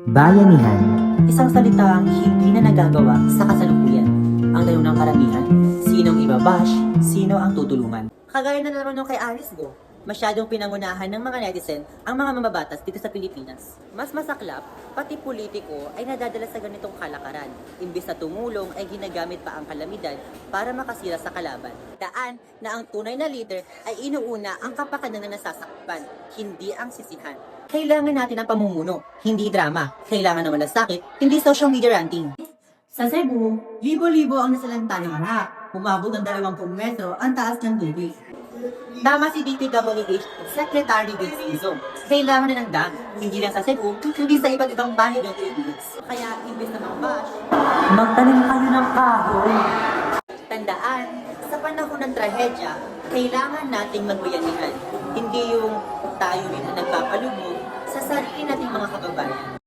Bayanihan. Isang salitang hindi na nagagawa sa kasalukuyan. Ang tanong ng karamihan, sinong ibabash, sino ang tutulungan? Kagaya na naman nung kay Alice Go, masyadong pinangunahan ng mga netizen ang mga mamabatas dito sa Pilipinas. Mas masaklap, pati politiko ay nadadala sa ganitong kalakaran. Imbis na tumulong ay ginagamit pa ang kalamidad para makasira sa kalaban. Daan na ang tunay na leader ay inuuna ang kapakanan na nasasakpan, hindi ang sisihan. Kailangan natin ang pamumuno, hindi drama. Kailangan ng malasakit, hindi social media ranting. Sa Cebu, libo-libo ang nasalanta ng harap. Umabot ng 20 metro ang taas ng tubig. Tama si DPWH Secretary Vincenzo. Kailangan na ng dam, hindi lang sa Cebu, kundi sa iba't ibang bahay ng Pilipinas. Kaya, imbes na mag-bash, magtanim kayo ng kahoy. Tandaan, sa panahon ng trahedya, kailangan nating magbayanihan. Hindi yung tayo rin ang nagpapalubog sa sarili nating mga kababayan.